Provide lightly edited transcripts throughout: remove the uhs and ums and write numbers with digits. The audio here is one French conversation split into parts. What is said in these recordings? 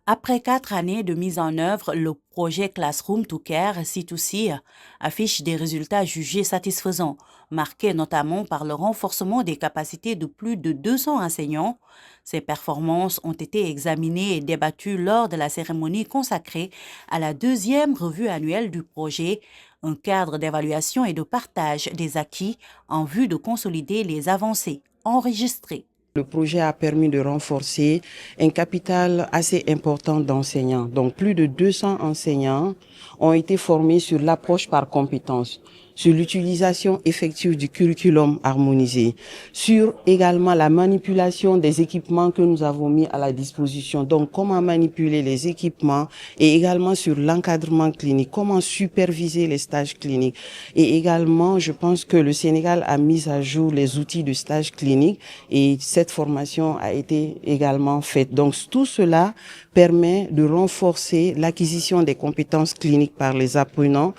Après 4 années de mise en œuvre, le projet Classroom to Care C2C affiche des résultats jugés satisfaisants, marqués notamment par le renforcement des capacités de plus de 200 enseignants. Ces performances ont été examinées et débattues lors de la cérémonie consacrée à la deuxième revue annuelle du projet, un cadre d'évaluation et de partage des acquis en vue de consolider les avancées enregistrées. Le projet a permis de renforcer un capital assez important d'enseignants. Donc, plus de 200 enseignants ont été formés sur l'approche par compétences, sur l'utilisation effective du curriculum harmonisé, sur également la manipulation des équipements que nous avons mis à la disposition. Donc, comment manipuler les équipements et également sur l'encadrement clinique, comment superviser les stages cliniques. Et également, je pense que le Sénégal a mis à jour les outils de stage clinique et cette formation a été également faite. Donc tout cela permet de renforcer l'acquisition des compétences cliniques par les apprenants,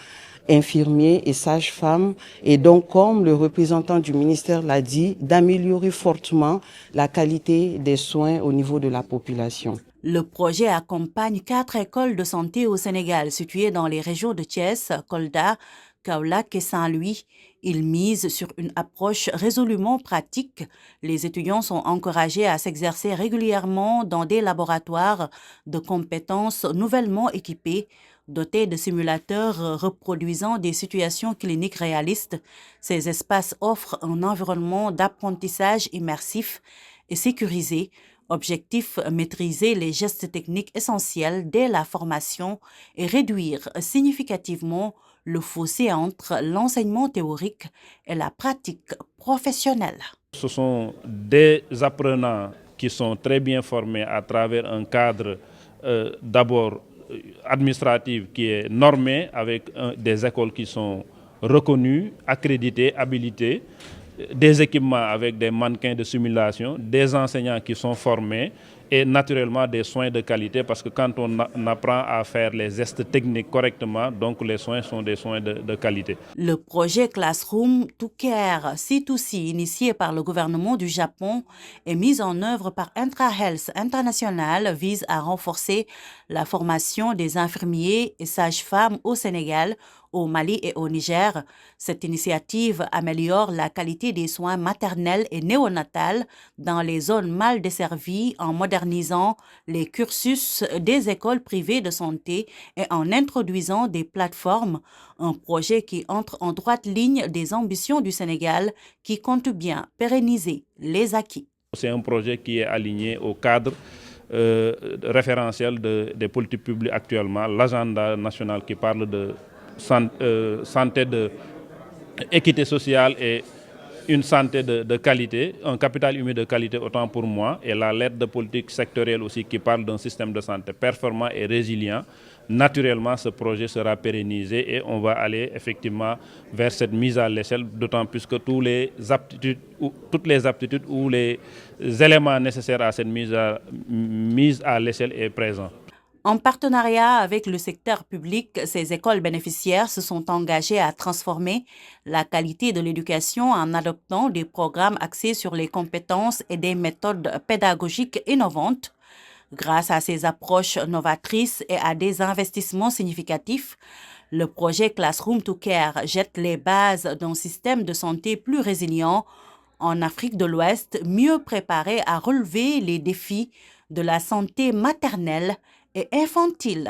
infirmiers et sages-femmes, et donc, comme le représentant du ministère l'a dit, d'améliorer fortement la qualité des soins au niveau de la population. Le projet accompagne 4 écoles de santé au Sénégal situées dans les régions de Thiès, Kolda, Kaolack et Saint-Louis. Il mise sur une approche résolument pratique. Les étudiants sont encouragés à s'exercer régulièrement dans des laboratoires de compétences nouvellement équipés, dotés de simulateurs reproduisant des situations cliniques réalistes. Ces espaces offrent un environnement d'apprentissage immersif et sécurisé. Objectif, maîtriser les gestes techniques essentiels dès la formation et réduire significativement le fossé entre l'enseignement théorique et la pratique professionnelle. Ce sont des apprenants qui sont très bien formés à travers un cadre d'abord administratif qui est normé avec des écoles qui sont reconnues, accréditées, habilitées, des équipements avec des mannequins de simulation, des enseignants qui sont formés et naturellement des soins de qualité parce que quand on apprend à faire les gestes techniques correctement, donc les soins sont des soins de qualité. Le projet Classroom to Care C2C, initié par le gouvernement du Japon et mis en œuvre par IntraHealth International, vise à renforcer la formation des infirmiers et sages-femmes au Sénégal, au Mali et au Niger. Cette initiative améliore la qualité des soins maternels et néonatals dans les zones mal desservies en modernisant les cursus des écoles privées de santé et en introduisant des plateformes, un projet qui entre en droite ligne des ambitions du Sénégal qui compte bien pérenniser les acquis. C'est un projet qui est aligné au cadre référentiel des politiques publiques actuellement, l'agenda national qui parle de santé, de équité sociale et une santé de qualité, un capital humain de qualité autant pour moi, et la lettre de politique sectorielle aussi qui parle d'un système de santé performant et résilient. Naturellement, ce projet sera pérennisé et on va aller effectivement vers cette mise à l'échelle, d'autant plus que toutes les aptitudes ou les éléments nécessaires à cette mise à l'échelle est présent. En partenariat avec le secteur public, ces écoles bénéficiaires se sont engagées à transformer la qualité de l'éducation en adoptant des programmes axés sur les compétences et des méthodes pédagogiques innovantes. Grâce à ces approches novatrices et à des investissements significatifs, le projet Classroom to Care jette les bases d'un système de santé plus résilient en Afrique de l'Ouest, mieux préparé à relever les défis de la santé maternelle et infantile.